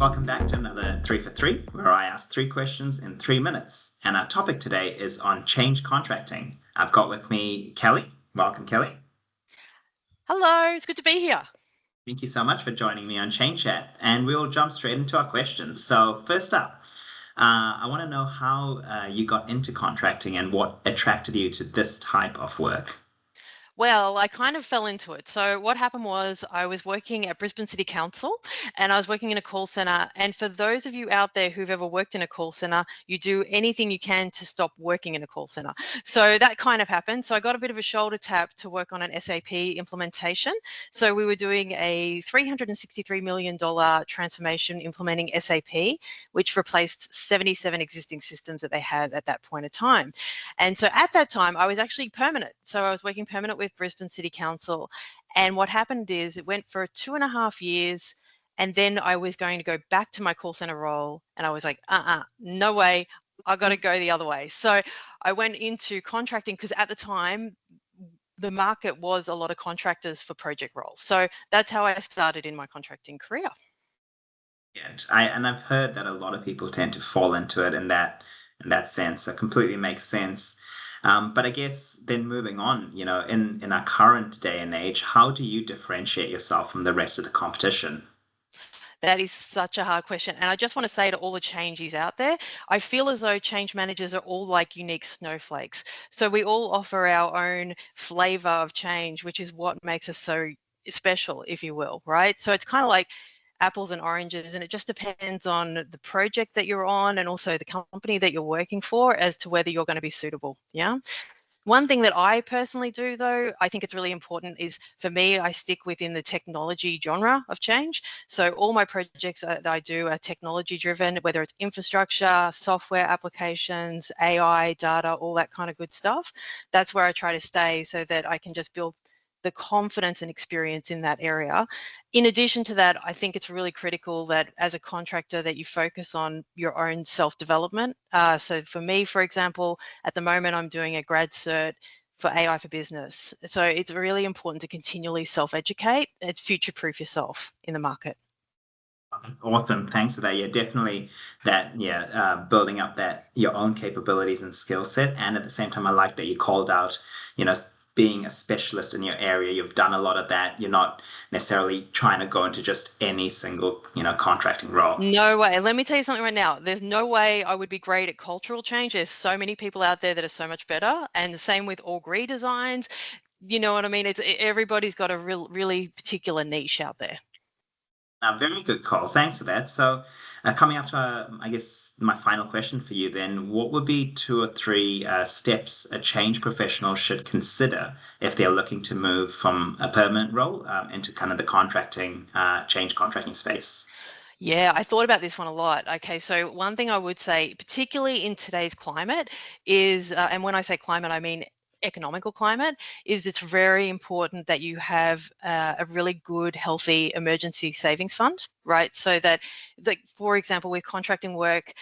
Welcome back to another 3 for 3, where I ask 3 questions in 3 minutes. And our topic today is on change contracting. I've got with me Kelly. Welcome, Kelly. Hello, it's good to be here. Thank you so much for joining me on Change Chat. And we'll jump straight into our questions. So, first up, I want to know how you got into contracting and what attracted you to this type of work. Well, I kind of fell into it. So what happened was I was working at Brisbane City Council and I was working in a call center. And for those of you out there who've ever worked in a call center, you do anything you can to stop working in a call center. So that kind of happened. So I got a bit of a shoulder tap to work on an SAP implementation. So we were doing a $363 million transformation implementing SAP, which replaced 77 existing systems that they had at that point of time. And so at that time, I was actually permanent. So I was working permanent with Brisbane City Council. And what happened is it went for 2.5 years. And then I was going to go back to my call center role. And I was like, no way. I got to go the other way. So I went into contracting because at the time, the market was a lot of contractors for project roles. So that's how I started in my contracting career. And I've heard that a lot of people tend to fall into it in that sense. It completely makes sense. But I guess then moving on, in our current day and age, how do you differentiate yourself from the rest of the competition? That is such a hard question. And I just want to say to all the changes out there, I feel as though change managers are all like unique snowflakes. So we all offer our own flavor of change, which is what makes us so special, if you will, right? So it's kind of like apples and oranges, and it just depends on the project that you're on and also the company that you're working for as to whether you're going to be suitable. Yeah. One thing that I personally do, though, I think it's really important is for me, I stick within the technology genre of change. So all my projects that I do are technology driven, whether it's infrastructure, software applications, AI, data, all that kind of good stuff. That's where I try to stay so that I can just build the confidence and experience in that area. In addition to that, I think it's really critical that as a contractor that you focus on your own self-development. So for me, for example, at the moment, I'm doing a grad cert for AI for business. So it's really important to continually self-educate and future-proof yourself in the market. Awesome. Thanks for that. Yeah, definitely that, yeah, building up that your own capabilities and skill set. And at the same time, I like that you called out, you know, being a specialist in your area. You've done a lot of that. You're not necessarily trying to go into just any single, contracting role. No way. Let me tell you something right now. There's no way I would be great at cultural change. There's so many people out there that are so much better. And the same with org redesigns. You know what I mean? It's everybody's got a really particular niche out there. Very good call. Thanks for that. So, coming up to, I guess, my final question for you then, what would be 2 or 3 steps a change professional should consider if they're looking to move from a permanent role into kind of the change contracting space? Yeah, I thought about this one a lot. Okay, so one thing I would say, particularly in today's climate, is, and when I say climate, I mean economical climate, is it's very important that you have a really good, healthy emergency savings fund, right? So that, like, for example, with contracting work,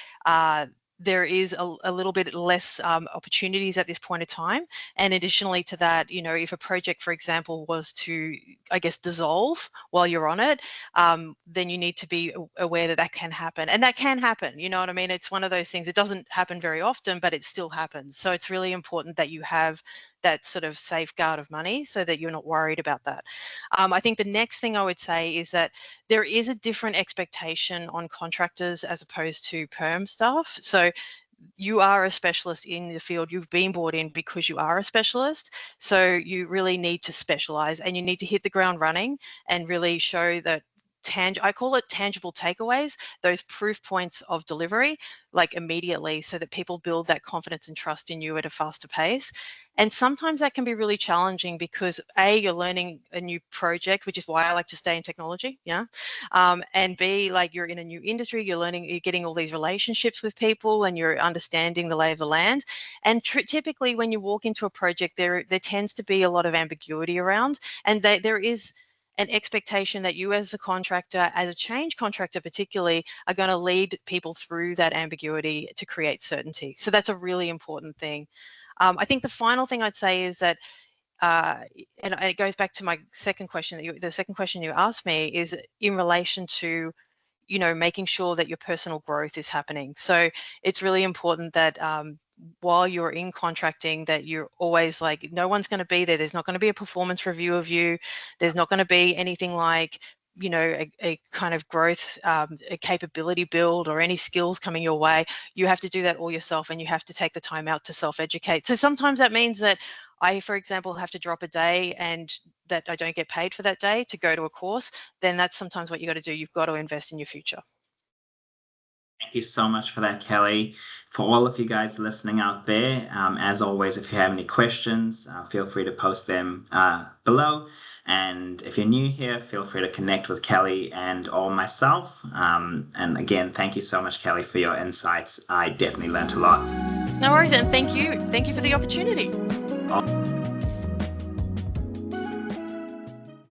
there is a little bit less opportunities at this point of time. And additionally to that, if a project, for example, was to, I guess, dissolve while you're on it, then you need to be aware that that can happen. And that can happen, you know what I mean? It's one of those things, it doesn't happen very often, but it still happens. So it's really important that you have that sort of safeguard of money so that you're not worried about that. I think the next thing I would say is that there is a different expectation on contractors as opposed to perm staff. So you are a specialist in the field. You've been brought in because you are a specialist. So you really need to specialize and you need to hit the ground running and really show that I call it tangible takeaways, those proof points of delivery, like immediately, so that people build that confidence and trust in you at a faster pace. And sometimes that can be really challenging because A, you're learning a new project, which is why I like to stay in technology, yeah. And B, like, you're in a new industry, you're learning, you're getting all these relationships with people and you're understanding the lay of the land. And typically when you walk into a project, there tends to be a lot of ambiguity around, and there is an expectation that you as a contractor, as a change contractor particularly, are going to lead people through that ambiguity to create certainty. So that's a really important thing. I think the final thing I'd say is that, and it goes back to my second question, the second question you asked me is in relation to making sure that your personal growth is happening. So it's really important that while you're in contracting, that you're always like, no one's going to be there. There's not going to be a performance review of you. There's not going to be anything like, a kind of growth, a capability build or any skills coming your way. You have to do that all yourself, and you have to take the time out to self-educate. So sometimes that means that I, for example, have to drop a day and that I don't get paid for that day to go to a course. Then that's sometimes what you got to do. You've got to invest in your future. Thank you so much for that, Kelly. For all of you guys listening out there, as always, if you have any questions, feel free to post them below. And if you're new here, feel free to connect with Kelly and or myself. And again, thank you so much, Kelly, for your insights. I definitely learned a lot. No worries, and thank you. Thank you for the opportunity.